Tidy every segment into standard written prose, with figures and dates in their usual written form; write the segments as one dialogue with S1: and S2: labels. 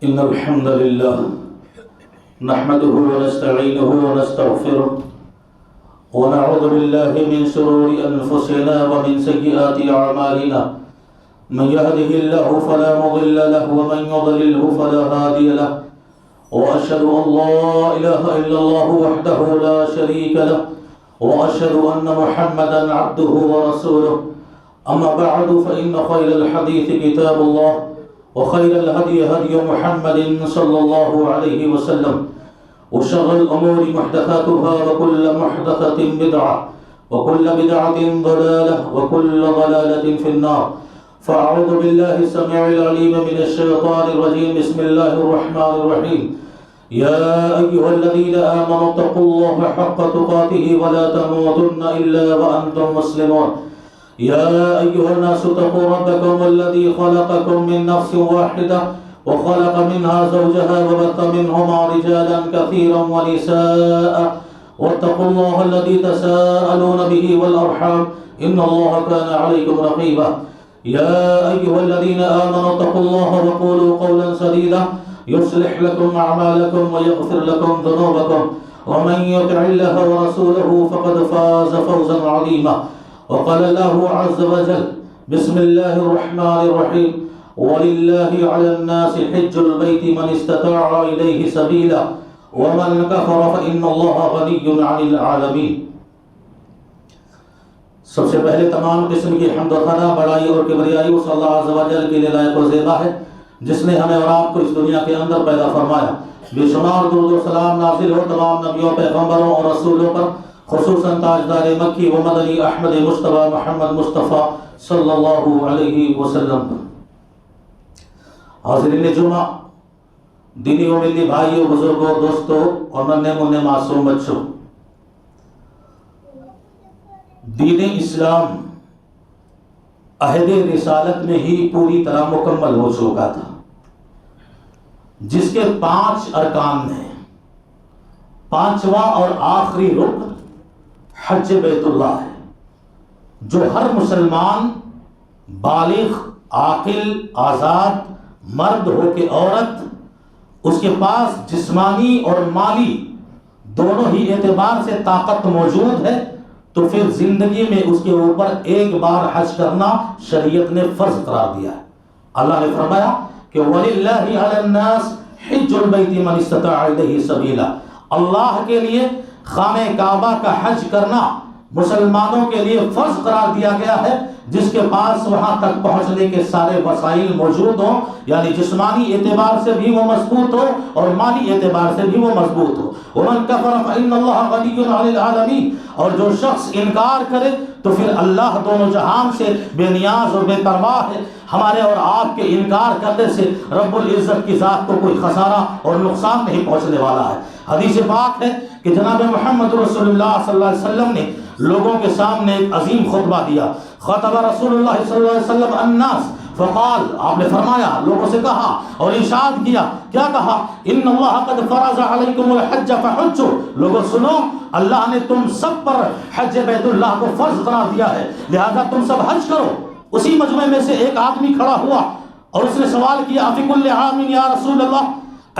S1: إن الحمد لله نحمده ونستعينه ونستغفره ونعوذ بالله من شرور أنفسنا ومن سيئات أعمالنا من يهده الله فلا مضل له ومن يضلله فلا هادي له وأشهد أن لا إله إلا الله وحده لا شريك له وأشهد أن محمدا عبده ورسوله أما بعد فإن خير الحديث كتاب الله وخير الهدي هدي محمد صلى الله عليه وسلم وشر الأمور محدثاتها وكل محدثة بدعة وكل بدعة ضلالة وكل ضلالة في النار فأعوذ بالله السميع العليم من الشيطان الرجيم بسم الله الرحمن الرحيم يا أيها الذين آمنوا اتقوا الله حق تقاته ولا تموتن إلا وأنتم مسلمون يا أيها الناس اتقوا ربكم الذي خلقكم من نفس واحدة وخلق منها زوجها وبث منهما رجالا كثيرا ونساء واتقوا الله الذي تساءلون به والأرحام إن الله كان عليكم رقيبا يا أيها الذين آمنوا اتقوا الله وقولوا قولا سديدا يصلح لكم أعمالكم ويغفر لكم ذنوبكم ومن يطع الله ورسوله فقد فاز فوزا عظيما وقال الله عز وجل بسم الله الرحمن الرحيم ولله على الناس حج البيت من استطاع إليه سبيلا ومن كفر فإن الله غني عن العالمين. سب سے پہلے تمام قسم کی حمد و ثنا بڑائی اور کبریائی اس اللہ عز و جل کے لیے لائق و زیبا ہے جس نے ہمیں اور آپ کو اس دنیا کے اندر پیدا فرمایا. بے شمار درود و سلام نازل ہو تمام نبیوں پیغمبروں اور رسولوں پر، خصوصاً تاجدار مکی و مدنی احمد مصطفیٰ محمد مصطفیٰ صلی اللہ علیہ وسلم. حاضرین جمعہ، دینی و ملی بھائیوں، بزرگوں، دوستوں اور ننھے منھے معصوم بچوں، دین اسلام عہد رسالت میں ہی پوری طرح مکمل ہو چکا تھا، جس کے 5 ارکان ہیں. 5واں اور آخری رکن حج بیت اللہ ہے، جو ہر مسلمان بالغ، عاقل، آزاد، مرد ہو کہ عورت، اس کے پاس جسمانی اور مالی دونوں ہی اعتبار سے طاقت موجود ہے تو پھر زندگی میں اس کے اوپر ایک بار حج کرنا شریعت نے فرض قرار دیا ہے. اللہ نے فرمایا کہ وَلِلَّهِ عَلَى النَّاسِ حِجُّ الْبَيْتِ مَنِ اسْتَطَاعَ إِلَيْهِ سَبِيلًا. اللہ کے لیے خانہ کعبہ کا حج کرنا مسلمانوں کے لیے فرض قرار دیا گیا ہے، جس کے پاس وہاں تک پہنچنے کے سارے وسائل موجود ہوں، یعنی جسمانی اعتبار سے بھی وہ مضبوط ہو اور مالی اعتبار سے بھی وہ مضبوط ہو. وَمَنْ كَفَرَ فَإِنَّ اللَّهَ غَنِيٌّ عَنِ الْعَالَمِينَ. اور جو شخص انکار کرے تو پھر اللہ دونوں جہان سے بے نیاز اور بے پرواہ ہے. ہمارے اور آپ کے انکار کرنے سے رب العزت کی ذات کو کوئی خسارہ اور نقصان نہیں پہنچنے والا ہے. حدیث پاک ہے کہ جناب محمد رسول اللہ صلی اللہ علیہ وسلم نے لوگوں کے سامنے ایک عظیم خطبہ دیا. خطب رسول اللہ صلی اللہ علیہ وسلم الناس فقال، آپ نے فرمایا، لوگوں سے کہا اور ارشاد کیا. کیا کہا؟ ان اللہ قد فرض علیکم الحج فحجوا. لوگوں سنو، اللہ نے تم سب پر حج بیت اللہ کو فرض قرار دیا ہے، لہذا تم سب حج کرو. اسی مجمع میں سے ایک آدمی کھڑا ہوا اور اس نے سوال کیا، فی کل عام یا رسول اللہ،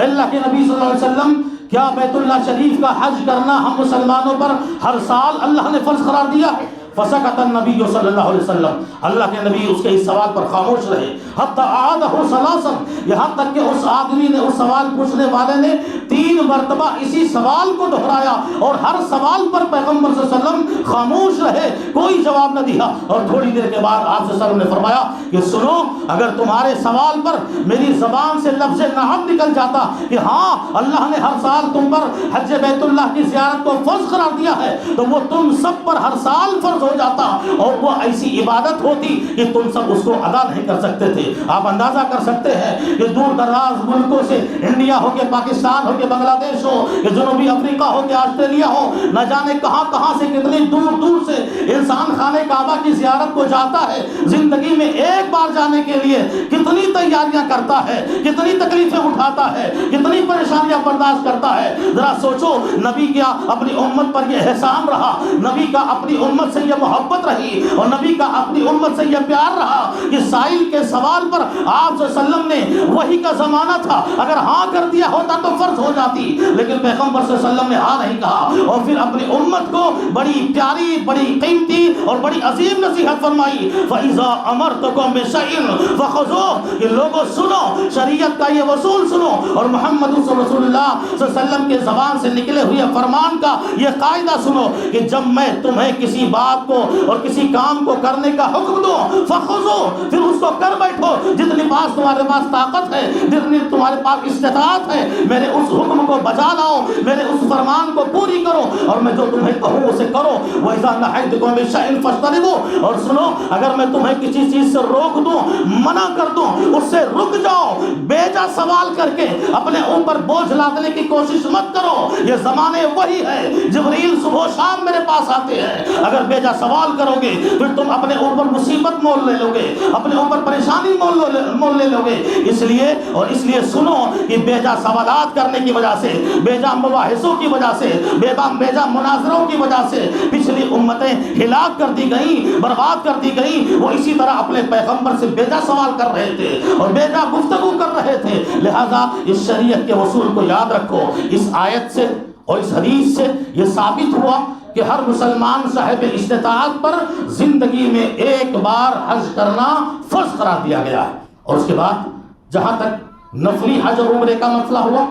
S1: اللہ کے نبی صلی اللہ علیہ وسلم، کیا بیت اللہ شریف کا حج کرنا ہم مسلمانوں پر ہر سال اللہ نے فرض قرار دیا ہے؟ فسکت النبی صلی اللہ علیہ وسلم. اللہ کے نبی اس کے اس سوال پر خاموش رہے. حتی اعادہ ثلاثا، یہاں تک کہ اس آدمی نے، اس سوال پوچھنے والے نے 3 مرتبہ اسی سوال کو دہرایا اور ہر سوال پر پیغمبر صلی اللہ علیہ وسلم خاموش رہے، کوئی جواب نہ دیا. اور تھوڑی دیر کے بعد آپ صلی اللہ علیہ وسلم نے فرمایا کہ سنو، اگر تمہارے سوال پر میری زبان سے لفظ نعم نکل جاتا کہ ہاں اللہ نے ہر سال تم پر حج بیت اللہ کی زیارت کو فرض قرار دیا ہے، تو وہ تم سب پر ہر سال فرض ہو جاتا اور وہ ایسی عبادت ہوتی کہ تم سب اس کو ادا نہیں کر سکتے تھے. آپ اندازہ کر سکتے ہیں کہ دور دراز ملکوں سے، انڈیا ہو کے پاکستان ہو کے بنگلہ دیش ہو کہ جنوبی افریقہ ہو کے آسٹریلیا ہو، نہ جانے کہاں کہاں سے، کتنی دور دور سے انسان خانہ کعبہ کی زیارت کو جاتا ہے زندگی میں ایک بار جانے کے لیے کتنی تیاریاں کرتا ہے، کتنی تکلیفیں اٹھاتا ہے، کتنی پریشانیاں برداشت کرتا ہے۔ ذرا سوچو نبی کا اپنی امت پر یہ احسان رہا، نبی کا اپنی امت سے یہ محبت رہی، اور نبی کا اپنی امت سے یہ پیار رہا کہ سائل کے سوال پر آپ صلی اللہ علیہ وسلم نے، وحی کا زمانہ تھا، اگر ہاں کر دیا ہوتا تو فرض ہو جاتی، لیکن پیغمبر صلی اللہ علیہ وسلم نے ہاں نہیں کہا، اور پھر اپنی امت کو بڑی پیاری، بڑی قیمتی اور بڑی عظیم نصیحت فرمائی، فَإِذَا أَمَرْتُكُم بِشَيْءٍ فَخُذُوهُ، کہ لوگوں سنو، شریعت کا یہ اصول سنو، اور محمد رسول اللہ صلی اللہ علیہ وسلم کے زبان سے نکلے ہوئے فرمان کا یہ قاعدہ سنو کہ جب میں تمہیں کسی بات کو اور کسی کام کو کرنے کا حکم دوں فَخُذُوهُ، پھر اس کو کر بیٹھو، جتنی پاس تمہارے پاس طاقت ہے، جتنی تمہارے پاس استطاعت ہے، میرے اس حکم کو بجا لاؤ، میرے اس فرمان کو پوری کرو، اور میں جو تمہیں کہوں اسے کرو۔ وَإِذَا نَهَيْتُكُم بِشَيْءٍ فَاجْتَنِبُوهُ، اور سنو اگر میں تمہیں کسی چیز سے روک دوں، منع کر دوں، اس سے رک جاؤ، بیجا سوال کر کے اپنے اوپر بوجھ لادنے کی کوشش مت کرو، یہ زمانے وہی ہے، جبرائیل صبح و شام میرے پاس آتے ہیں، اگر بیجا سوال کرو گے پھر تم اپنے اوپر مصیبت مول لے لو گے، اپنے اوپر پریشانی مول لے لو گے، اس لیے سنو کہ بیجا سوالات کرنے کی وجہ سے، بیجا مباحثوں کی وجہ سے، بیجا مناظروں کی وجہ سے پچھلی امتیں ہلاک کر دی گئیں، برباد کر دی گئیں، وہ اسی طرح اپنے پیغمبر سے بیجا سوال کر رہے تھے اور بیجا گفتگو کر رہے تھے۔ لہذا اس شریعت کے اصول کو یاد رکھو۔ اس آیت سے اور اس حدیث سے یہ ثابت ہوا کہ ہر مسلمان صاحب استطاعت پر زندگی میں ایک بار حج کرنا فرض قرار دیا گیا ہے۔ اور اس کے بعد جہاں تک نفلی حج اور عمرے کا مسئلہ ہوا،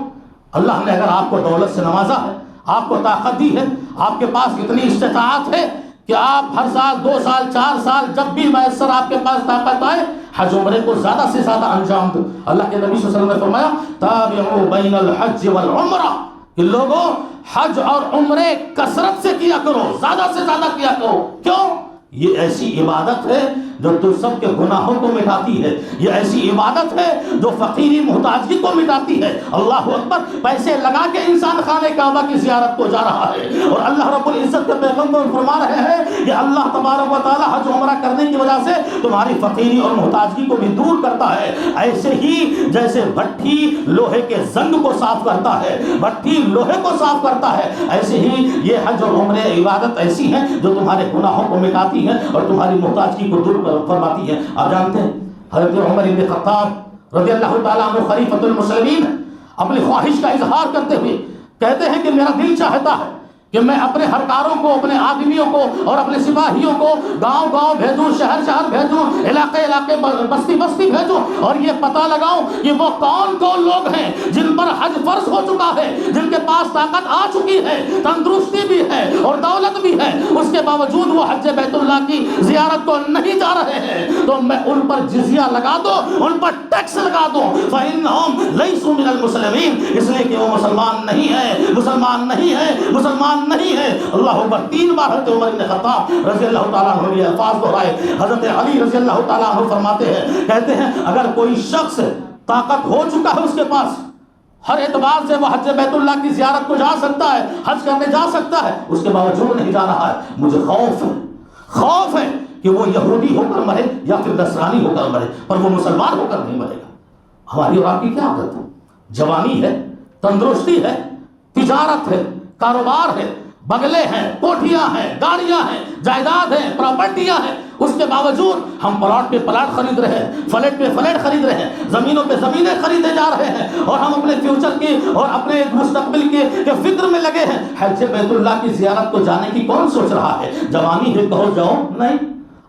S1: اللہ نے اگر آپ کو دولت سے نوازا ہے، آپ کو طاقت دی ہے، آپ کے پاس اتنی استطاعت ہے کہ آپ ہر سال 2 سال 4 سال جب بھی میسر آپ کے پاس طاقت آئے حج عمرے کو زیادہ سے زیادہ انجام دو۔ اللہ کے نبی صلی اللہ علیہ وسلم نے فرمایا تابعوا بین الحج والعمرہ، کہ لوگوں حج اور عمرے کثرت سے کیا کرو، زیادہ سے زیادہ کیا کرو۔ کیوں؟ یہ ایسی عبادت ہے جو تم سب کے گناہوں کو مٹاتی ہے، یہ ایسی عبادت ہے جو فقیری محتاجی کو مٹاتی ہے۔ اللہ اکبر، پیسے لگا کے انسان خانہ کعبہ کی زیارت کو جا رہا ہے، اور اللہ رب العزت کے پیغمبر فرما رہے ہیں کہ اللہ تبارک و تعالی حج عمرہ کرنے کی وجہ سے تمہاری فقیری اور محتاجی کو بھی دور کرتا ہے۔ ایسے ہی جیسے بھٹی لوہے کے زنگ کو صاف کرتا ہے، بھٹی لوہے کو صاف کرتا ہے، ایسے ہی یہ حج اور عمرے عبادت ایسی ہیں جو تمہارے گناہوں کو مٹاتی ہے اور تمہاری محتاجی کو دور فرماتی ہے۔ آپ جانتے ہیں حضرت عمر بن خطاب رضی اللہ تعالیٰ عنہ خلیفۃ المسلمین اپنی خواہش کا اظہار کرتے ہوئے کہتے ہیں کہ میرا دل چاہتا ہے کہ میں اپنے ہرکاروں کو، اپنے آدمیوں کو اور اپنے سپاہیوں کو گاؤں گاؤں بھیجوں، شہر شہر بھیجوں، علاقے علاقے بستی بستی بھیجوں، اور یہ پتہ لگاؤں کہ وہ کون کون لوگ ہیں جن پر حج فرض ہو چکا ہے، جن کے پاس طاقت آ چکی ہے، تندرستی بھی ہے اور دولت بھی ہے، اس کے باوجود وہ حج بیت اللہ کی زیارت کو نہیں جا رہے ہیں، تو میں ان پر جزیہ لگا دو، ان پر ٹیکس لگا دو، فَإِنَّهُمْ لَيْسُوا مِنَ الْمُسْلِمِينَ، اس لیے کہ وہ مسلمان نہیں ہے، مسلمان نہیں ہے، مسلمان نہیں ہے۔ اللہ اکبر، 3 بار حضرت عمر بن خطاب رضی اللہ تعالیٰ عنہ یہ الفاظ دہرائے۔ حضرت علی رضی اللہ تعالیٰ عنہ فرماتے ہیں، کہتے ہیں اگر کوئی شخص طاقت ہو چکا ہے اس کے پاس، ہر اعتبار سے وہ حج بیت اللہ کی زیارت کو جا سکتا ہے، حج کرنے جا سکتا ہے، اس کے باوجود نہیں جا رہا ہے، مجھے خوف ہے کہ وہ یہودی ہو کر مرے یا پھر نصرانی ہو کر مرے، پر وہ مسلمان ہو کر نہیں مرے گا۔ ہماری اور آپ کی کیا عادت ہے؟ جوانی ہے، تندرستی ہے، تجارت ہے، کاروبار ہے، بنگلے ہیں، کوٹھیاں ہیں، گاڑیاں ہیں، جائیداد ہیں، پراپرٹیاں ہیں، اس کے باوجود ہم پلاٹ پہ پلاٹ خرید رہے ہیں، فلیٹ پہ فلیٹ خرید رہے ہیں، زمینوں پہ زمینیں خریدے جا رہے ہیں، اور ہم اپنے فیوچر کی اور اپنے مستقبل کے فکر میں لگے ہیں۔ حج بیت اللہ کی زیارت کو جانے کی کون سوچ رہا ہے؟ جوانی ہے کہو جاؤ، نہیں،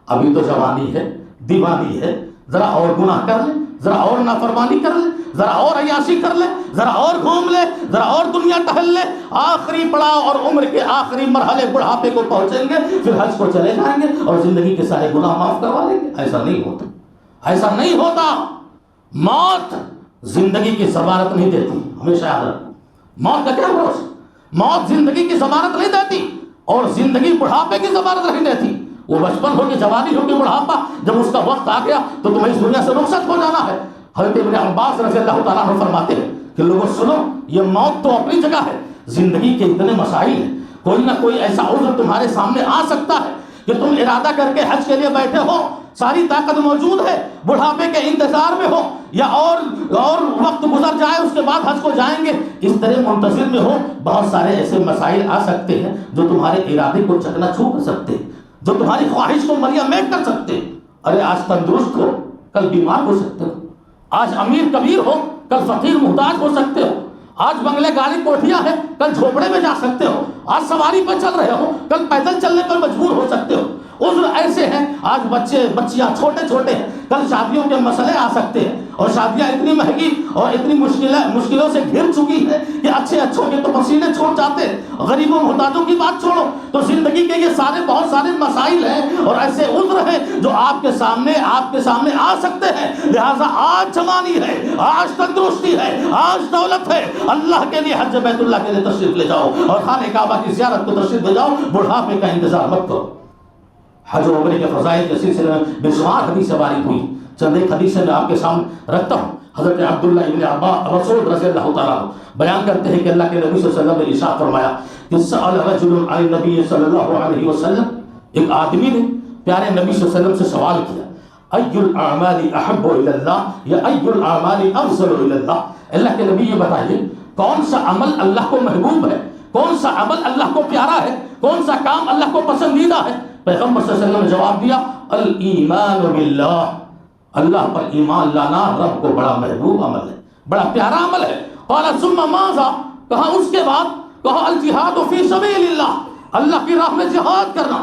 S1: ابھی تو جوانی ہے، دیوانی ہے، ذرا اور گناہ کر لیں، ذرا اور نافرمانی کر لیں، ذرا اور عیاشی کر لیں، ذرا اور گھوم لیں، ذرا اور دنیا ٹہل لیں، آخری پڑاؤ اور عمر کے آخری مرحلے بڑھاپے کو پہنچیں گے، پھر حج کو چلے جائیں گے اور زندگی کے سارے گناہ معاف کروا لیں گے۔ ایسا نہیں ہوتا، ایسا نہیں ہوتا۔ موت زندگی کی ضمانت نہیں دیتی، ہمیشہ یاد رکھو۔ موت کا کیا بھروسہ؟ موت زندگی کی ضمانت نہیں دیتی، اور زندگی بڑھاپے کی ضمانت نہیں دیتی۔ وہ بچپن ہو کے جوانی ہو کے بڑھاپا، جب اس کا وقت آ گیا تو تمہیں اس دنیا سے رخصت ہو جانا ہے۔ حضرت ابن عباس رضی اللہ تعالیٰ عنہ فرماتے ہیں کہ لوگوں سنو، یہ موت تو اپنی جگہ ہے، زندگی کے اتنے مسائل ہیں، کوئی نہ کوئی ایسا عذر تمہارے سامنے آ سکتا ہے کہ تم ارادہ کر کے حج کے لیے بیٹھے ہو، ساری طاقت موجود ہے، بڑھاپے کے انتظار میں ہو یا اور وقت گزر جائے اس کے بعد حج کو جائیں گے، اس طرح منتظر میں ہو، بہت سارے ایسے مسائل آ سکتے ہیں جو تمہارے ارادے کو چکنا چھو کر سکتے ہیں، جو تمہاری خواہش کو مریا میٹ کر سکتے ہیں۔ ارے آج تندرست ہو، کل بیمار ہو سکتے ہو، آج امیر کبیر ہو، کل فقیر محتاج ہو سکتے ہو، آج بنگلے گاڑی کوٹھیاں ہیں، کل جھوپڑے میں جا سکتے ہو، آج سواری پر چل رہے ہو، کل پیدل چلنے پر مجبور ہو سکتے ہو۔ عذر ایسے ہیں، آج بچے بچیاں چھوٹے چھوٹے ہیں، کل شادیوں کے مسئلے آ سکتے ہیں، اور شادیاں اتنی مہنگی اور اتنی مشکلوں سے گھر چکی ہے کہ اچھوں کے تو پسینے چھوٹ جاتے ہیں، غریبوں محتاجوں کی بات چھوڑو۔ تو زندگی کے یہ بہت سارے مسائل ہیں اور ایسے عذر ہیں جو آپ کے سامنے آ سکتے ہیں، لہٰذا آج جوانی ہے، آج تندرستی ہے، آج دولت ہے، اللہ کے لیے حج بیت اللہ کے لیے تشریف لے جاؤ اور خانہ کعبہ کی زیارت کو تشریف لے جاؤ، بڑھاپے کا انتظار مت کرو۔ حج و عمرے کے فضائل کے سلسلے میں بے شمار حدیثیں وارد ہوئی، چند ایک حدیثیں میں آپ کے سامنے رکھتا ہوں۔ حضرت عبداللہ ابن عباس رسول رضی اللہ تعالیٰ بیان کرتے ہیں کہ اللہ کے نبی صلی اللہ علیہ وسلم نے ارشاد فرمایا کہ سأل رجل عن النبی صلی اللہ علیہ وسلم، ایک آدمی نے پیارے نبی صلی اللہ علیہ وسلم سے سوال کیا، ای الاعمال احب الی اللہ یا ای الاعمال افضل الی اللہ، اللہ کے نبی یہ بتائیے کون سا عمل اللہ کو محبوب ہے، کون سا عمل اللہ کو پیارا ہے، کون سا کام اللہ کو پسندیدہ ہے؟ پیغمبر صلی اللہ علیہ وسلم نے جواب دیا، الایمان باللہ، اللہ پر ایمان لانا رب کو بڑا محبوب عمل ہے، بڑا پیارا عمل ہے۔ قال ثم ماذا، کہا اس کے بعد، کہا الجہاد فی سبیل اللہ، اللہ کی راہ میں جہاد کرنا،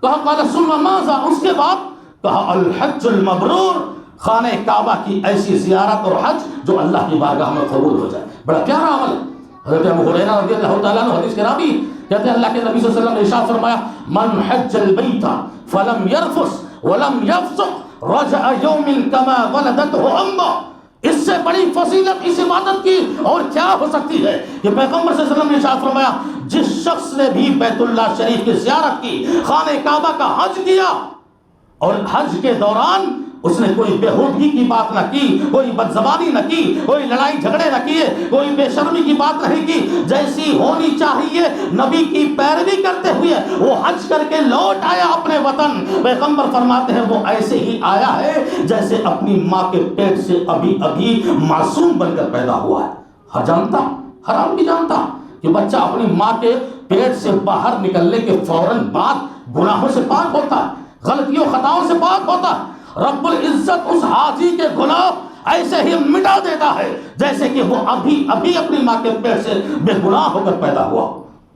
S1: کہا قال ثم ماذا، اس کے بعد کہا الحج المبرور، خانہ کعبہ کی ایسی زیارت اور حج جو اللہ کی بارگاہ میں قبول ہو جائے، بڑا پیارا عمل ہے۔ حضرت ابو ہریرہ رضی اللہ تعالیٰ عنہ حدیث کے راوی کہتے ہیں اللہ کے نبی صلی اللہ علیہ وسلم نے ارشاد فرمایا، من حج البیت فلم یرفث ولم یفسق رجع یوم کما ولدته امہ، اس سے بڑی فضیلت اس عبادت کی اور کیا ہو سکتی ہے کہ پیغمبر صلی اللہ علیہ وسلم نے ارشاد فرمایا، جس شخص نے بھی بیت اللہ شریف کی زیارت کی، خانہ کعبہ کا حج کیا، اور حج کے دوران اس نے کوئی بےہودگی کی بات نہ کی، کوئی بدزبانی نہ کی، کوئی لڑائی جھگڑے نہ کیے، کوئی بے شرمی کی بات نہیں کی، جیسی ہونی چاہیے نبی کی پیروی کرتے ہوئے وہ حج کر کے لوٹ آیا اپنے وطن، پیغمبر فرماتے ہیں وہ ایسے ہی آیا ہے جیسے اپنی ماں کے پیٹ سے ابھی معصوم بن کر پیدا ہوا ہے۔ ہر جانتا، ہر آدمی جانتا کہ بچہ اپنی ماں کے پیٹ سے باہر نکلنے کے فوراً بعد گناہوں سے پاک ہوتا ہے، غلطیوں خطاؤں سے پاک ہوتا ہے۔ رب العزت اس حاجی کے گناہ ایسے ہی مٹا دیتا ہے جیسے کہ وہ ابھی اپنی ماں کے پیٹ سے بے گناہ ہو کر پیدا ہوا۔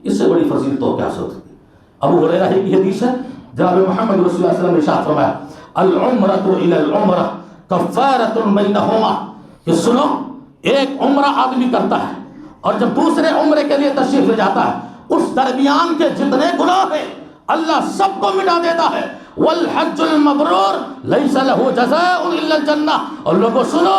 S1: اس سے بڑی فضیلت تو کیا ہو سکتی؟ ابو ہریرہ کی حدیث ہے، جناب محمد رسول اللہ صلی اللہ علیہ وسلم نے ارشاد فرمایا، العمرۃ الی العمرہ کفارۃ بینہما، کہ سنو ایک عمرہ آدمی کرتا ہے اور جب دوسرے عمرے کے لیے تشریف لے جاتا ہے، اس درمیان کے جتنے گناہ ہیں اللہ سب کو مٹا دیتا ہے۔ والحج المبرور لیس له جزاء الا الجنہ، اور لوگوں سنو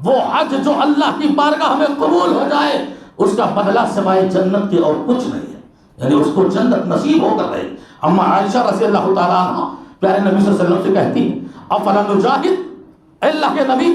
S1: وہ حج جو اللہ کی بارگاہ میں قبول ہو جائے اس کا بدلہ سوائے جنت کے اور کچھ نہیں ہے، یعنی اس کو جنت نصیب ہو کر رہے۔ اما عائشہ رضی اللہ تعالیٰ عنہ پیارے نبی صلی اللہ علیہ وسلم سے کہتی ہیں، افلا نجاہد، اللہ کے نبی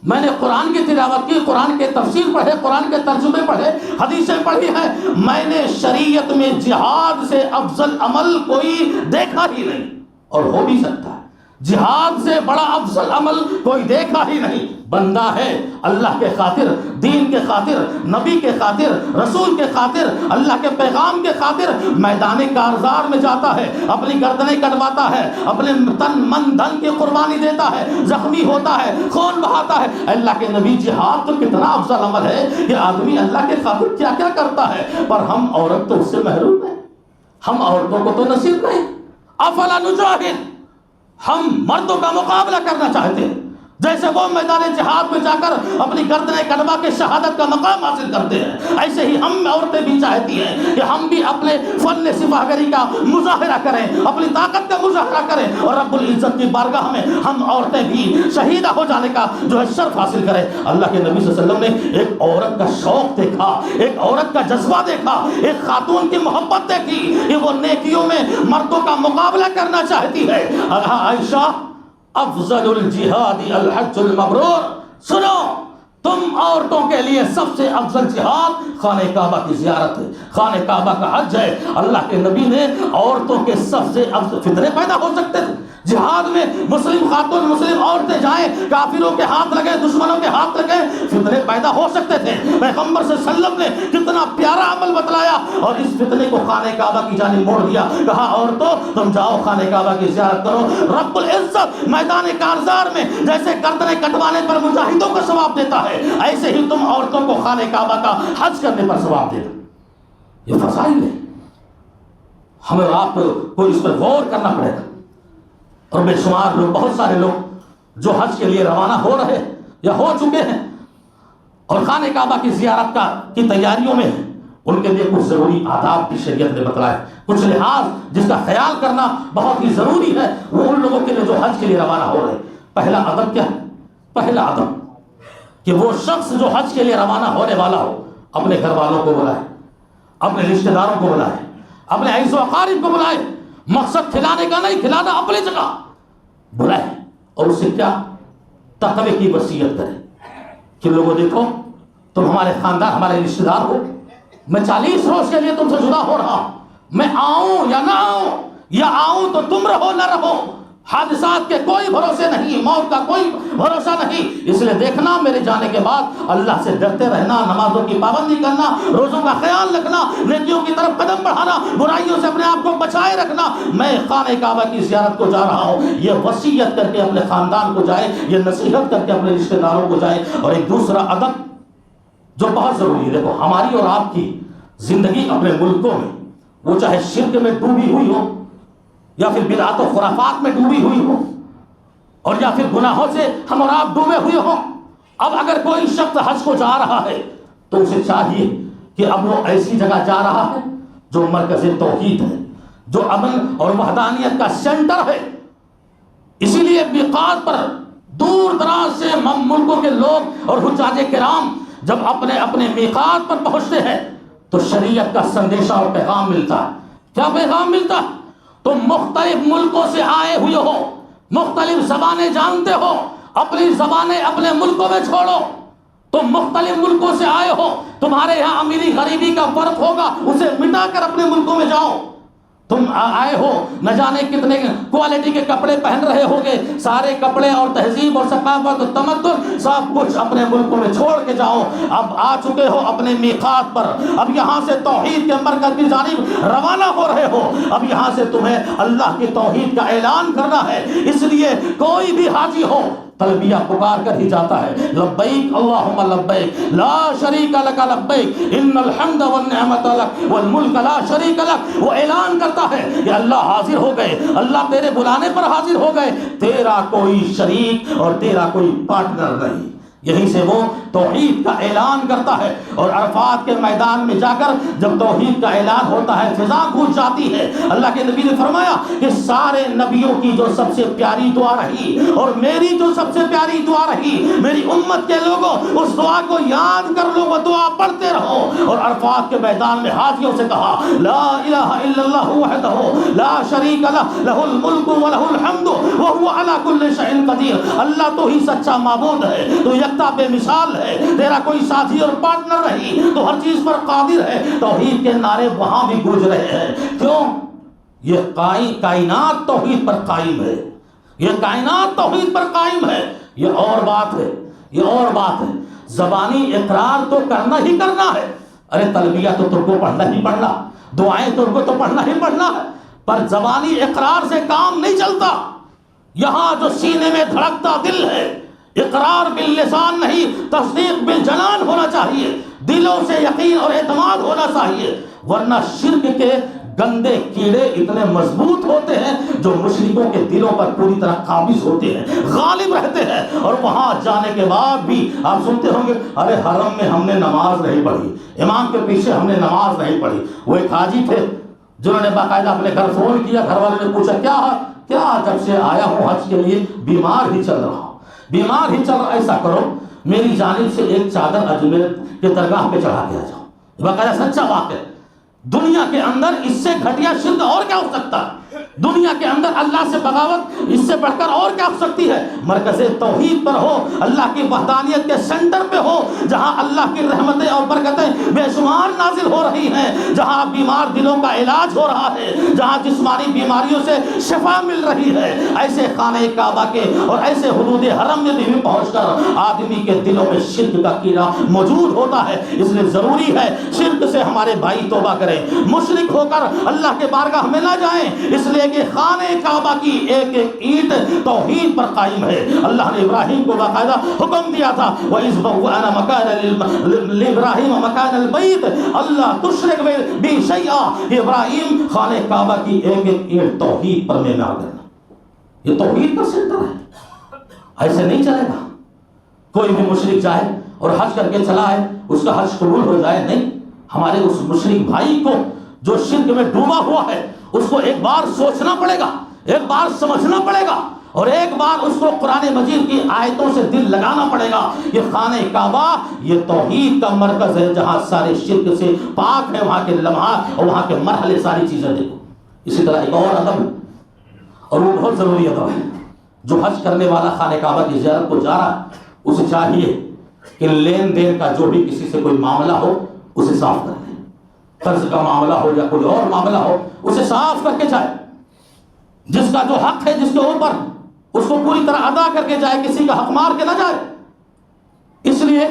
S1: میں نے قرآن کی تلاوت کی، قرآن کے تفسیر پڑھے، قرآن کے ترجمے پڑھے، حدیثیں پڑھی ہیں، میں نے شریعت میں جہاد سے افضل عمل کوئی دیکھا ہی نہیں، اور ہو بھی سکتا ہے، جہاد سے بڑا افضل عمل کوئی دیکھا ہی نہیں۔ بندہ ہے اللہ کے خاطر، دین کے خاطر، نبی کے خاطر، رسول کے خاطر، اللہ کے پیغام کے خاطر میدان کارزار میں جاتا ہے، اپنی گردنیں کٹواتا ہے، اپنے تن من دھن کی قربانی دیتا ہے، زخمی ہوتا ہے، خون بہاتا ہے۔ اللہ کے نبی جہاد تو کتنا افضل عمل ہے کہ آدمی اللہ کے خاطر کیا کیا کرتا ہے، پر ہم عورت تو اس سے محروم ہیں، ہم عورتوں کو تو نصیب نہیں۔ افلا نجاہد، ہم مردوں کا مقابلہ کرنا چاہتے ہیں، جیسے وہ میدان جہاد میں جا کر اپنی گردنیں کٹوا کے شہادت کا مقام حاصل کرتے ہیں، ایسے ہی ہم عورتیں بھی چاہتی ہیں کہ ہم بھی اپنے فن سپاہگری کا مظاہرہ کریں، اپنی طاقت کا مظاہرہ کریں، اور رب العزت کی بارگاہ میں ہم عورتیں بھی شہیدہ ہو جانے کا جو ہے شرف حاصل کریں۔ اللہ کے نبی صلی اللہ علیہ وسلم نے ایک عورت کا شوق دیکھا، ایک عورت کا جذبہ دیکھا، ایک خاتون کی محبت دیکھی کہ وہ نیکیوں میں مردوں کا مقابلہ کرنا چاہتی ہے۔ عائشہ افضل الجہاد الحج المبرور، سنو تم عورتوں کے لیے سب سے افضل جہاد خانہ کعبہ کی زیارت ہے، خانہ کعبہ کا حج ہے۔ اللہ کے نبی نے عورتوں کے سب سے افضل فتنے پیدا ہو سکتے تھے جہاد میں، مسلم خاتون مسلم عورتیں جائیں، کافروں کے ہاتھ لگے، دشمنوں کے ہاتھ لگے، فتنے پیدا ہو سکتے تھے۔ پیغمبر صلی اللہ علیہ وسلم نے کتنا پیارا عمل بتلایا اور اس فتنے کو خانہ کعبہ کی جانب موڑ دیا، کہا عورتوں تم جاؤ خانہ کعبہ کی زیارت کرو۔ رب العزت میدان کارزار میں جیسے گردنیں کٹوانے پر مجاہدوں کو ثواب دیتا ہے، ایسے ہی تم عورتوں کو خانہ کعبہ کا حج کرنے پر ثواب دے دو۔ یہ فضائل ہے، ہمیں آپ کو اس پر غور کرنا پڑے گا۔ اور بے شمار لوگ، بہت سارے لوگ جو حج کے لیے روانہ ہو رہے یا ہو چکے ہیں اور خانہ کعبہ کی زیارت کی تیاریوں میں ہیں، ان کے لیے کچھ ضروری آداب بھی شریعت نے بتلائے، کچھ لحاظ جس کا خیال کرنا بہت ہی ضروری ہے وہ ان لوگوں کے لیے جو حج کے لیے روانہ ہو رہے ہیں۔ پہلا ادب کیا ہے؟ پہلا ادب کہ وہ شخص جو حج کے لیے روانہ ہونے والا ہو اپنے گھر والوں کو بلائے، اپنے رشتہ داروں کو بلائے، اپنے عزیز و اقارب کو بلائے۔ مقصد کھلانے کا نہیں، کھلانا اپنی جگہ بلائے، اور اس سے کیا تقوی کی وصیت کرے کہ لوگوں دیکھو تم ہمارے خاندان، ہمارے رشتہ دار ہو، میں 40 روز کے لیے تم سے جدا ہو رہا ہوں، میں آؤں یا نہ آؤں، یا آؤں تو تم رہو نہ رہو، حادثات کے کوئی بھروسے نہیں، موت کا کوئی بھروسہ نہیں، اس لیے دیکھنا میرے جانے کے بعد اللہ سے ڈرتے رہنا، نمازوں کی پابندی کرنا، روزوں کا خیال رکھنا، نیکیوں کی طرف قدم بڑھانا، برائیوں سے اپنے آپ کو بچائے رکھنا۔ میں خانہ کعبہ کی زیارت کو جا رہا ہوں، یہ وصیت کر کے اپنے خاندان کو جائے، یہ نصیحت کر کے اپنے رشتہ داروں کو جائے۔ اور ایک دوسرا ادب جو بہت ضروری ہے، دیکھو ہماری اور آپ کی زندگی اپنے ملکوں میں، وہ چاہے شرک میں ڈوبی ہوئی ہو یا پھر بدعت و خرافات میں ڈوبی ہوئی ہو، اور یا پھر گناہوں سے ہم اور آپ ڈوبے ہوئے ہوں، اب اگر کوئی شخص حج کو جا رہا ہے تو اسے چاہیے کہ اب وہ ایسی جگہ جا رہا ہے جو مرکز توحید ہے، جو امن اور وحدانیت کا سینٹر ہے۔ اسی لیے میقات پر دور دراز سے ملکوں کے لوگ اور حجاج کرام جب اپنے اپنے میقات پر پہنچتے ہیں تو شریعت کا سندیشہ اور پیغام ملتا ہے۔ کیا پیغام ملتا ہے؟ تم مختلف ملکوں سے آئے ہوئے ہو، مختلف زبانیں جانتے ہو، اپنی زبانیں اپنے ملکوں میں چھوڑو۔ تم مختلف ملکوں سے آئے ہو، تمہارے یہاں امیری غریبی کا فرق ہوگا، اسے مٹا کر اپنے ملکوں میں جاؤ۔ تم آئے ہو نہ جانے کتنے کوالٹی کے کپڑے پہن رہے ہوگے، سارے کپڑے اور تہذیب اور ثقافت اور تمدن سب کچھ اپنے ملکوں میں چھوڑ کے جاؤ۔ اب آ چکے ہو اپنے میقات پر، اب یہاں سے توحید کے مرکز کی جانب روانہ ہو رہے ہو، اب یہاں سے تمہیں اللہ کی توحید کا اعلان کرنا ہے۔ اس لیے کوئی بھی حاجی ہو تلبیہ پکار کر ہی جاتا ہے، لبیک اللہم لبیک لا شریک لک لبیک ان الحمد والنعمت لک والملک لا شریک لک۔ وہ اعلان کرتا ہے کہ اللہ حاضر ہو گئے، اللہ تیرے بلانے پر حاضر ہو گئے، تیرا کوئی شریک اور تیرا کوئی پارٹنر نہیں۔ یہیں سے وہ توحید کا اعلان کرتا ہے، اور عرفات کے میدان میں جا کر جب توحید کا اعلان ہوتا ہے فضا گونج جاتی ہے۔ اللہ کے نبی نے فرمایا کہ سارے نبیوں کی جو سب سے پیاری دعا رہی اور میری جو سب سے پیاری دعا رہی، میری امت کے لوگوں اس دعا کو یاد کر لو، وہ دعا پڑھتے رہو۔ اور عرفات کے میدان میں حاجیوں سے کہا لا الہ الا اللہ وحدہ لا شریک لہ لہ الملک ولہ الحمد وہو علی کل شیء قدیر۔ اللہ تو ہی سچا معبود ہے، تو یکتا بے مثال ہے، تیرا کوئی ساتھی اور پارٹنر نہیں، تو ہر چیز پر قادر ہے۔ توحید کے نعرے وہاں بھی گونج رہے ہیں۔ کیوں؟ یہ کائنات توحید پر قائم ہے، یہ کائنات توحید پر قائم ہے۔ یہ اور بات ہے، یہ اور بات ہے، زبانی اقرار تو کرنا ہی کرنا ہے۔ ارے تلبیہ تو تم کو پڑھنا ہی پڑھنا، دعائیں تم کو تو پڑھنا ہی پڑھنا ہے، پر زبانی اقرار سے کام نہیں چلتا۔ یہاں جو سینے میں دھڑکتا دل ہے، اقرار باللسان نہیں، تصدیق بالجنان ہونا چاہیے، دلوں سے یقین اور اعتماد ہونا چاہیے، ورنہ شرک کے گندے کیڑے اتنے مضبوط ہوتے ہیں جو مشرکوں کے دلوں پر پوری طرح قابض ہوتے ہیں، غالب رہتے ہیں، اور وہاں جانے کے بعد بھی آپ سنتے ہوں گے ارے حرم میں ہم نے نماز نہیں پڑھی، امام کے پیچھے ہم نے نماز نہیں پڑھی۔ وہ ایک حاجی تھے جنہوں نے باقاعدہ اپنے گھر فون کیا، گھر والوں نے پوچھا کیا جب سے آیا ہوں حج کے لیے بیمار ہی چل رہا ہوں، بیمار ہی چل رہا، ایسا کرو میری جانب سے ایک چادر اجمیر کے درگاہ پہ چڑھا کے آ جاؤ۔ باقاعدہ سچا واقعہ، دنیا کے اندر اس سے گھٹیا شرک اور کیا ہو سکتا ہے؟ دنیا کے اندر اللہ سے بغاوت اس سے بڑھ کر اور کیا ہو سکتی ہے؟ مرکز توحید پر ہو، اللہ کی وحدانیت کے سینٹر پہ ہو، جہاں اللہ کی رحمتیں اور برکتیں بے شمار نازل ہو رہی ہیں، جہاں بیمار دلوں کا علاج ہو رہا ہے، جہاں جسمانی بیماریوں سے شفا مل رہی ہے، ایسے خانہ کعبہ کے اور ایسے حدود حرم میں بھی پہنچ کر آدمی کے دلوں میں شرک کا کیڑا موجود ہوتا ہے۔ اس لیے ضروری ہے شرک سے ہمارے بھائی توبہ کریں، مشرک ہو کر اللہ کے بارگاہ میں نہ جائیں، اس لیے کہ خانہ کعبہ کی ایک ایک اینٹ توحید پر قائم ہے۔ اللہ نے ابراہیم کو باقاعدہ حکم دیا تھا وَإِذْ بَوَّأْنَا مَكَانَ لِإِبْرَاهِيمَ مَكَانَ الْبَيْتِ اللہ تُشْرِكْ بِي شَيْئًا، ابراہیم خانہ کعبہ کی ایک ایک اینٹ توحید پر معمار کرنا، یہ توحید کا سینٹر ہے، ایسے نہیں چلے گا۔ کوئی بھی مشرک جائے اور حج کر کے چلا ہے، اس کا حج قبول ہو جائے، نہیں، ہمارے اس مشرک بھائی کو جو شرک میں ڈوبا ہوا ہے اس کو ایک بار سوچنا پڑے گا، ایک بار سمجھنا پڑے گا، اور ایک بار اس کو قرآن مجید کی آیتوں سے دل لگانا پڑے گا کہ خانہ کعبہ یہ توحید کا مرکز ہے، جہاں سارے شرک سے پاک ہے، وہاں کے لمحات اور وہاں کے مرحلے ساری چیزیں دیکھو۔ اسی طرح ایک اور ادب، اور وہ بہت ضروری ادب ہے، جو حج کرنے والا خانہ کعبہ کی زیارت کو جا رہا ہے اسے چاہیے کہ لین دین کا جو بھی کسی سے کوئی معاملہ ہو اسے صاف کر دے، قرض کا معاملہ ہو یا کوئی اور معاملہ ہو اسے صاف کر کے جائے، جس کا جو حق ہے جس کے اوپر اس کو پوری طرح ادا کر کے جائے، کسی کا حق مار کے نہ جائے، اس لیے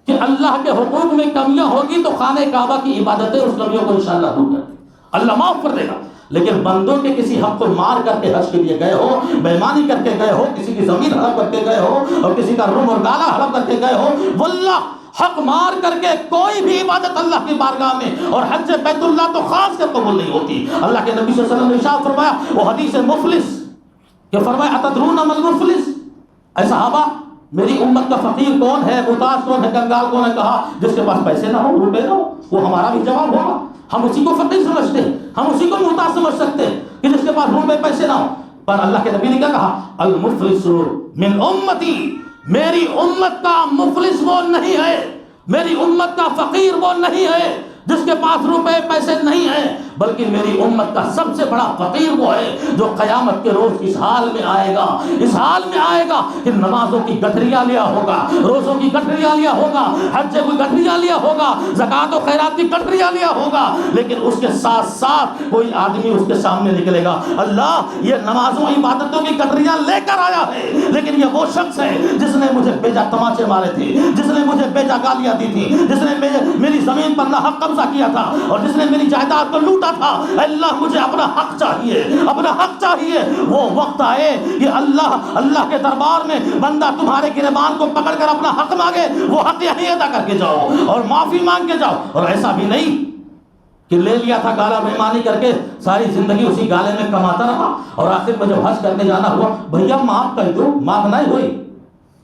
S1: کہ اللہ کے حقوق میں کمیاں ہوگی تو خانہ کعبہ کی عبادتیں اس کمیوں کو انشاءاللہ دور کر دے، اللہ معاف کر دے گا۔ لیکن بندوں کے کسی حق کو مار کر کے حج کے لیے گئے ہو، بےمانی کر کے گئے ہو، کسی کی زمین ہڑپ کر کے گئے ہو اور کسی کا روم اور گالا ہڑپ کر کے گئے ہو، واللہ حق مار کر کے کوئی بھی عبادت اللہ کی بارگاہ میں اور حج بیت اللہ تو خاص کر قبول نہیں ہوتی۔ اللہ کے نبی صلی اللہ علیہ وسلم نے ارشاد فرمایا، وہ حدیث مفلس کہ فرمایا اتدرون ما المفلس، اے صحابہ میری امت کا فقیر کون ہے، محتاج کون ہے، کنگال کون ہے؟ کہا جس کے پاس پیسے نہ ہو، روپے نہ ہو، وہ ہمارا بھی جواب ہوگا، ہم اسی کو فقیر سمجھتے ہیں، ہم اسی کو محتاج سمجھ سکتے ہیں کہ جس کے پاس روپے پیسے نہ ہو۔ پر اللہ کے نبی نے کیا کہا؟ المفلس من امتی، میری امت کا مفلس وہ نہیں ہے، میری امت کا فقیر وہ نہیں ہے جس کے پاس روپے پیسے نہیں ہیں، بلکہ میری امت کا سب سے بڑا فقیر وہ ہے جو قیامت کے روز اس حال میں آئے گا، اس حال میں آئے گا کہ نمازوں کی گٹھریاں لیا ہوگا، روزوں کی گٹھریاں لیا ہوگا، حج کی گٹھریاں لیا ہوگا، زکوٰۃ و خیرات کی گٹھریاں لیا ہوگا، لیکن اس کے ساتھ ساتھ کوئی آدمی اس کے سامنے نکلے گا، اللہ یہ نمازوں عبادتوں کی گٹھریاں لے کر آیا ہے، لیکن یہ وہ شخص ہے جس نے مجھے بیجا تماچے مارے تھے، جس نے مجھے بیجا گالیاں دی تھی، جس نے میری زمین پر ناحق قبضہ کیا تھا اور جس نے میری جائیداد کو لوٹا تھا۔ اللہ مجھے اپنا حق چاہیے، اپنا حق چاہیے۔ وہ وقت آئے کہ اللہ کے دربار میں بندہ تمہارے گریبان کو پکڑ کر اپنا حق مانگے، وہ حق یہیں ادا کر کے جاؤ اور معافی مانگ کے جاؤ، اور ایسا بھی نہیں کہ لے لیا تھا گالا بےمانی کر کے ساری زندگی اسی گالے میں کماتا رہا اور آخر میں جب حج کرنے جانا ہوا بھیا معاف کر دو، معاف نہیں ہوئی،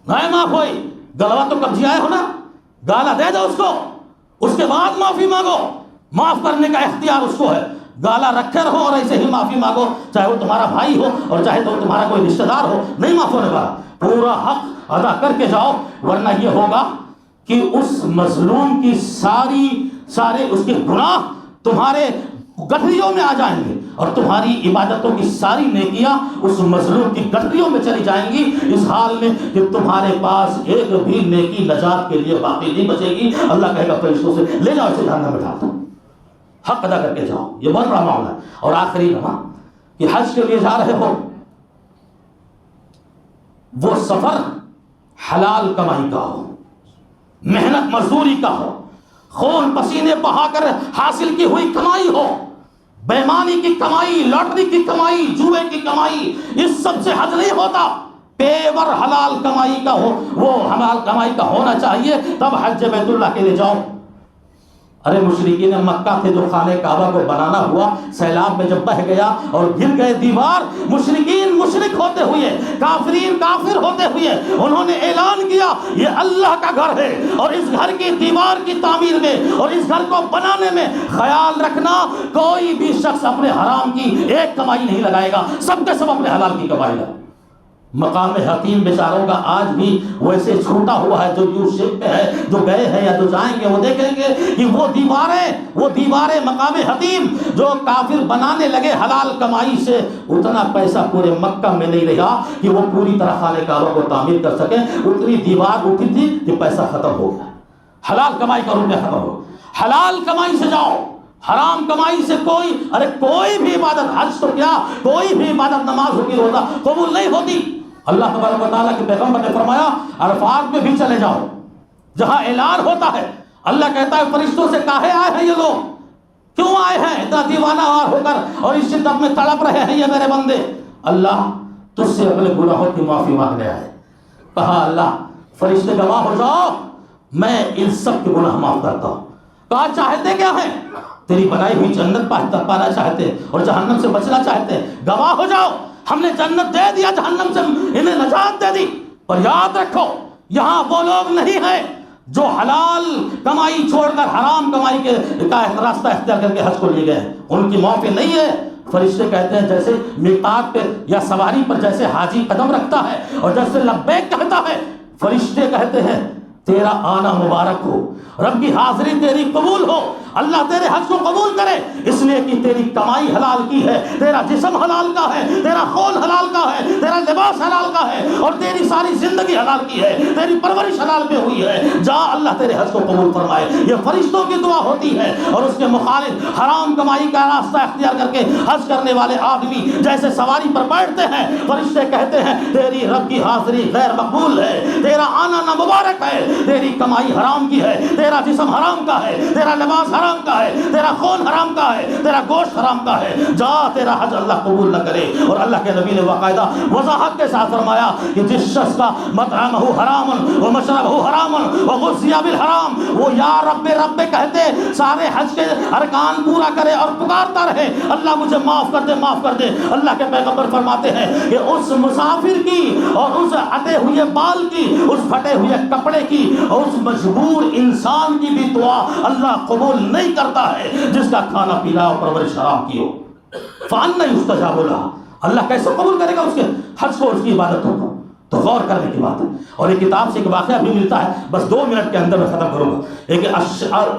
S1: نہیں معاف ہوئی، گلوا تو قبضی آئے ہو نا، گالا دے دو اس کو، اس کے بعد معافی مانگو، معاف کرنے کا اختیار اس کو ہے۔ گالا رکھے رہو اور ایسے ہی معافی مانگو، چاہے وہ تمہارا بھائی ہو اور چاہے تو تمہارا کوئی رشتہ دار ہو، نہیں معاف ہونے والا، پورا حق ادا کر کے جاؤ، ورنہ یہ ہوگا کہ اس مظلوم کی سارے اس کے گناہ تمہارے گٹھریوں میں آ جائیں گے اور تمہاری عبادتوں کی ساری نیکیاں اس مظلوم کی گٹھریوں میں چلی جائیں گی، اس حال میں کہ تمہارے پاس ایک بھی نیکی نجات کے لیے باقی نہیں بچے گی۔ اللہ کہے گا فرشتوں سے لے جاؤ اسے جہنم میں ڈال دو، حق ادا کر کے جاؤ۔ یہ بہت بڑا معاملہ ہے۔ اور آخری لمحہ کہ حج کے لیے جا رہے ہو، وہ سفر حلال کمائی کا ہو، محنت مزدوری کا ہو، خون پسینے بہا کر حاصل کی ہوئی کمائی ہو، بےمانی کی کمائی، لاٹری کی کمائی، جوئے کی کمائی، اس سب سے حج نہیں ہوتا۔ پیور حلال کمائی کا ہو، وہ حلال کمائی کا ہونا چاہیے، تب حج بیت اللہ کے لیے جاؤ۔ ارے مشرکین مکہ تھے جو خانہ کعبہ کو بنانا ہوا، سیلاب میں جب بہہ گیا اور گر گئے دیوار، مشرکین مشرک ہوتے ہوئے، کافرین کافر ہوتے ہوئے انہوں نے اعلان کیا یہ اللہ کا گھر ہے، اور اس گھر کی دیوار کی تعمیر میں اور اس گھر کو بنانے میں خیال رکھنا کوئی بھی شخص اپنے حرام کی ایک کمائی نہیں لگائے گا، سب کے سب اپنے حلال کی کمائی لگائے۔ مقام حتیم بیچاروں کا آج بھی ویسے چھوٹا ہوا ہے جو یوسف پہ ہے، جو گئے ہیں یا جو جائیں گے وہ دیکھیں گے کہ وہ دیواریں مقام حتیم جو کافر بنانے لگے حلال کمائی سے، اتنا پیسہ پورے مکہ میں نہیں رہا کہ وہ پوری طرح خانہ کعبہ کو تعمیر کر سکیں، اتنی دیوار اٹھی تھی کہ پیسہ ختم ہو گیا، حلال کمائی کا روپیہ ختم ہو گیا۔ حلال کمائی سے جاؤ، حرام کمائی سے کوئی بھی عبادت، حج تو کیا، کوئی بھی عبادت، نماز ہوگی، روزہ قبول نہیں ہوتی۔ اللہ تبارک و تعالیٰ کے پیغمبر نے فرمایا عرفات میں بھی چلے جاؤ جہاں اعلان ہوتا ہے، اللہ کہتا ہے فرشتوں سے کاہے آئے ہیں یہ لوگ، کیوں آئے ہیں اتنا دیوانہ وار ہو کر اور اس شدت میں تڑپ رہے ہیں یہ میرے بندے؟ اللہ تجھ سے اپنے گناہوں کی معافی مانگنے آئے۔ کہا اللہ فرشتے گواہ ہو جاؤ میں ان سب کے گناہ معاف کرتا ہوں۔ کہا چاہتے کیا ہیں؟ تیری بنائی ہوئی جنت پانا چاہتے ہیں اور جہنم سے بچنا چاہتے ہیں، گواہ ہو جاؤ ہم نے جنت دے دیا، جہنم سے انہیں نجات دے دی۔ اور یاد رکھو یہاں وہ لوگ نہیں ہیں جو حلال کمائی چھوڑ کر حرام کمائی کا راستہ اختیار کر کے حج کو لیے گئے ہیں، ان کی موقع نہیں ہے۔ فرشتے کہتے ہیں جیسے میقات پہ یا سواری پر جیسے حاجی قدم رکھتا ہے اور جیسے لبیک کہتا ہے، فرشتے کہتے ہیں تیرا آنا مبارک ہو، رب کی حاضری تیری قبول ہو، اللہ تیرے حج کو قبول کرے، اس لیے کہ تیری کمائی حلال کی ہے، تیرا جسم حلال کا ہے، تیرا خون حلال کا ہے، تیرا لباس حلال کا ہے، اور تیری ساری زندگی حلال کی ہے، تیری پرورش حلال پہ ہوئی ہے، جا اللہ تیرے حج کو قبول فرمائے۔ یہ فرشتوں کی دعا ہوتی ہے، اور اس کے مخالف حرام کمائی کا راستہ اختیار کر کے حج کرنے والے آدمی جیسے سواری پر بیٹھتے ہیں، فرشتے کہتے ہیں تیری رب کی حاضری غیر مقبول ہے، تیرا آنا نامبارک ہے، تیری کمائی حرام کی ہے، تیرا جسم حرام کا ہے، تیرا لباس حرام کا ہے، تیرا خون حرام کا ہے، تیرا گوشت حرام کا ہے، جا تیرا حج اللہ قبول نہ کرے۔ اور اللہ کے نبی نے باقاعدہ وضاحت کے ساتھ فرمایا کہ جس شخص کا مطعمہ حرام و مشربہ حرام و غذی بالحرام، وہ یا رب رب کہتے سارے حج کے ارکان پورا کرے اور پکارتا رہے اللہ مجھے معاف کر دے، معاف کر دے۔ اللہ کے پیغمبر فرماتے ہیں کہ اس مسافر کی اور اس اٹے ہوئے بال کی، اس پھٹے ہوئے کپڑے کی اور اس مجبور انسان کی بھی دعا اللہ قبول نہیں کرتا ہے جس کا کھانا پینا اور پرورش حرام کی ہو۔ فَأَنَّ يُسْتَجَابُ لَهُ، اللہ کیسے قبول کرے گا اس کے حج کو، اس کی عبادتوں کو؟ تو غور کرنے کی بات ہے۔ اور ایک کتاب سے ایک واقعہ بھی ملتا ہے، بس 2 منٹ کے اندر میں ختم کروں گا۔ ایک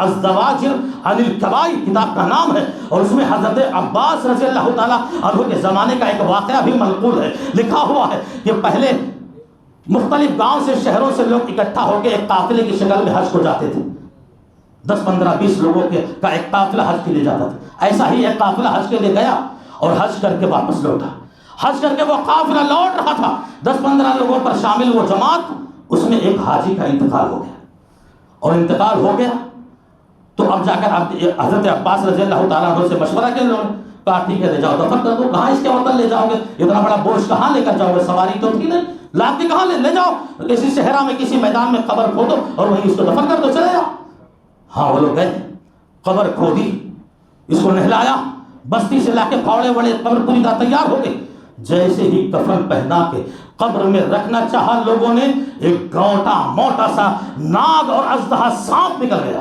S1: الزواجر عن الکبائر کتاب کا نام ہے، اور اس میں حضرت عباس رضی اللہ تعالیٰ عنہ کے زمانے کا ایک واقعہ بھی منقول ہے۔ لکھا ہوا ہے کہ پہلے مختلف گاؤں سے، شہروں سے لوگ اکٹھا ہو کے ایک قافلے کی شکل میں حج کو جاتے تھے، 10 15 20 لوگوں کا ایک قافلہ حج کے لیے جاتا تھا۔ ایسا ہی ایک قافلہ حج کے لیے گیا اور حج کر کے واپس لوٹا۔ حج کر کے وہ قافلہ لوٹ رہا تھا، 10 15 لوگوں پر شامل وہ جماعت، اس میں ایک حاجی کا انتقال ہو گیا، اور انتقال ہو گیا تو اب جا کر حضرت عباس رضی اللہ تعالیٰ عنہ سے مشورہ کیا لوگوں نے، کہا ٹھیک ہے لے جاؤ، دفن کر دو۔ کہاں اس کے وطن لے جاؤ گے، اتنا بڑا بوجھ کہاں لے کر جاؤ گے، سواری تو تھی نہیں، لاکھ کے کہاں لے جاؤ، کسی صحرا میں کسی میدان میں قبر کھودو اور وہیں اس کو دفن کر دو، چلے جاؤ۔ ہاں وہ لوگ گئے، قبر کھودی، اس کو نہلایا، بستی سے لا کے پھاوڑے وڑے، قبر پوری طرح تیار ہو گئی۔ جیسے ہی کفن پہنا کے قبر میں رکھنا چاہا لوگوں نے، ایک موٹا سا ناگ اور اژدہا سانپ نکل گیا،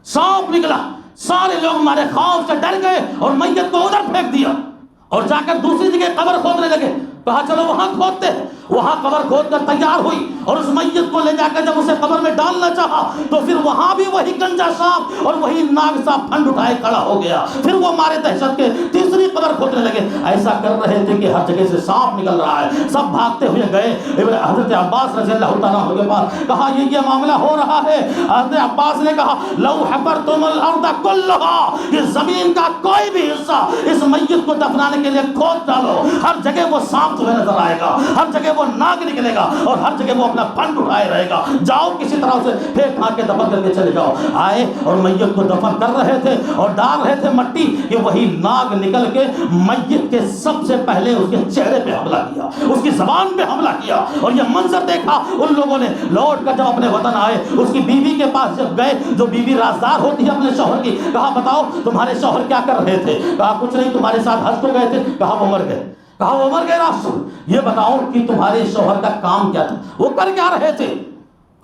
S1: سانپ نکلا، سارے لوگ ہمارے خوف سے ڈر گئے اور میت کو ادھر پھینک دیا اور جا کر دوسری جگہ قبر کھودنے لگے۔ کہا چلو وہاں کھودتے ہیں، وہاں قبر کھود کر تیار ہوئی، اور اس میت کو لے جا کر جب اسے قبر میں ڈالنا چاہا تو پھر وہاں بھی وہی گنجا سانپ اور وہی ناگ سانپ پھنڈ اٹھائے کھڑا ہو گیا۔ پھر وہ مارے دہشت کے تیسری قبر کھودنے لگے، ایسا کر رہے تھے کہ ہر جگہ سے سانپ نکل رہا ہے، سب بھاگتے ہوئے گئے حضرت عباس رضی اللہ تعالیٰ عنہ کے پاس، کہا یہ معاملہ ہو رہا ہے۔ حضرت عباس نے کہا لو حفرتم الارض کلھا، یہ زمین کا کوئی بھی حصہ اس میت کو دفنانے کے لیے کھود ڈالو، ہر جگہ وہ سانپ تمہیں نظر آئے گا، ہر جگہ وہ ناگ نکلے گا اور ہر جگہ وہ اپنا پھنڈ اٹھائے رہے گا، جاؤ کسی طرح اسے پھینک پھاک کے دفن کر کے چلے جاؤ۔ آئے اور میت کو دفن کر رہے تھے اور ڈال رہے تھے مٹی کہ وہی ناگ نکل کے میت کے سب سے پہلے اس کے چہرے پہ حملہ کیا، اس کی زبان پہ حملہ کیا، اور یہ منظر دیکھا ان لوگوں نے۔ لوٹ کر جب اپنے وطن آئے، اس کی بیوی کے پاس جب گئے، جو بیوی رازدار ہوتی ہے اپنے شوہر کی، کہا بتاؤ تمہارے شوہر کیا کر رہے تھے؟ کہا کچھ نہیں، تمہارے ساتھ حج کو گئے تھے۔ کہا وہ مر گئے۔ کہا وہ مر گئے رسول، یہ بتاؤ کہ تمہارے شوہر کا کام کیا تھا، وہ کر کیا رہے تھے؟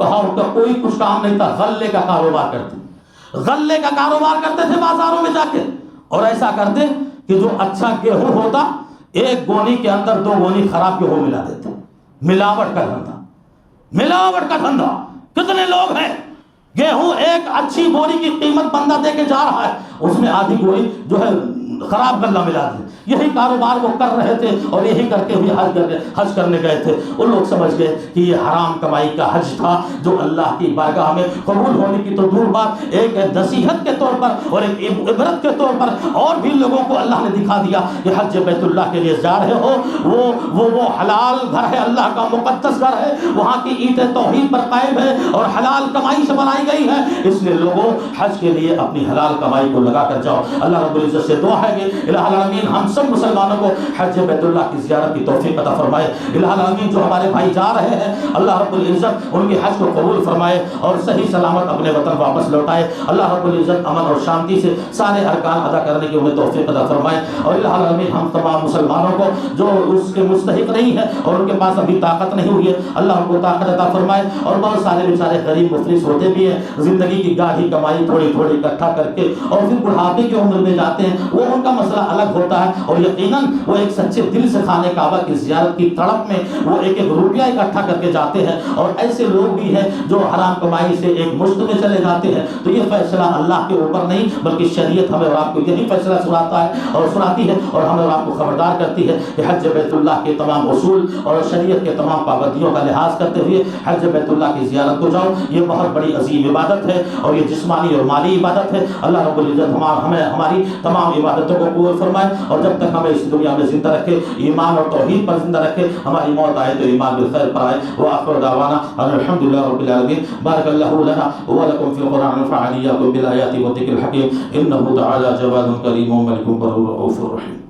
S1: کہا ان کا کوئی کچھ کام نہیں تھا، غلے کا کاروبار کرتے، غلے کا کاروبار کرتے تھے بازاروں میں جا کے، اور ایسا کرتے کہ جو اچھا گیہوں ہوتا ایک گونی کے اندر 2 گونی خراب گیہوں ملا دیتے، ملاوٹ کا دھندا، ملاوٹ کا دھندا. کتنے لوگ ہیں گیہوں ایک اچھی بوری کی قیمت بندہ دے کے جا رہا ہے، اس میں آدھی بوری جو ہے خراب غلہ ملا دی. یہی کاروبار وہ کر رہے تھے اور یہی کر کے بھی حج کرنے گئے تھے. وہ لوگ سمجھ گئے کہ یہ حرام کمائی کا حج تھا جو اللہ کی بارگاہ میں قبول ہونے کی تو دور بات، ایک نصیحت کے طور پر اور ایک عبرت کے طور پر اور بھی لوگوں کو اللہ نے دکھا دیا کہ حج بیت اللہ کے لیے جا رہے ہو، وہ حلال گھر ہے، اللہ کا مقدس گھر ہے، وہاں کی اینٹیں توحید پر قائم ہے اور حلال کمائی سے بنائی گئی ہے. اس لیے لوگوں حج کے لیے اپنی حلال کمائی کو لگا کر جاؤ. اللہ رب العزت سے دعا ہے کہ الہ العالمین ہم سب مسلمانوں کو حج بیت اللہ کی زیارت کی توفیق عطا فرمائے. الہ العالمین جو ہمارے بھائی جا رہے ہیں اللہ رب العزت ان کی حج کو قبول فرمائے اور صحیح سلامت اپنے وطن واپس لوٹائے. اللہ رب العزت امن اور شانتی سے سارے ارکان ادا کرنے کی انہیں توفیق عطا فرمائے. اور الہ العالمین ہم تمام مسلمانوں کو جو اس کے مستحق نہیں ہے اور ان کے پاس ابھی طاقت نہیں ہوئی ہے اللہ ان کو طاقت عطا فرمائے. اور بہت سارے بیچارے غریب مفلس ہوتے بھی ہیں، زندگی کی گاڑھی کمائی تھوڑی تھوڑی اکٹھا کر کے اور پھر بڑھاپے کی عمر میں جاتے ہیں، وہ ان کا مسئلہ الگ ہوتا ہے. اور یقیناً وہ ایک سچے دل سے خانہ کعبہ کی زیارت کی تڑپ میں وہ ایک ایک روپیہ اکٹھا کر کے جاتے ہیں. اور ایسے لوگ بھی ہیں جو حرام کمائی سے ایک مشت میں چلے جاتے ہیں. تو یہ فیصلہ اللہ کے اوپر نہیں بلکہ شریعت ہمیں اور آپ کو یہی فیصلہ سناتا ہے اور سناتی ہے اور ہمیں اور آپ کو خبردار کرتی ہے کہ حج بیت اللہ کے تمام اصول اور شریعت کے تمام پابندیوں کا لحاظ کرتے ہوئے حج بیت اللہ کی زیارت کو جاؤ. یہ بہت بڑی عظیم عبادت ہے اور یہ جسمانی اور مالی عبادت ہے. اللہ رب العزت ہمیں ہماری تمام عبادتوں کو قبول فرمائے اور جب تک ہمیں اس دنیا میں زندہ رکھے، ایمان اور توحید پر زندہ رکھے. ہماری موت آئے تو ایمان بالخیر پر آئے. وآخر دعوانا الحمدللہ رب العالمین. بارک اللہ لنا ولکم فی القرآن ونفعنی وإیاکم بالآیات والذکر الحکیم. انہ تعالی جواد کریم ملک بر رؤوف رحیم.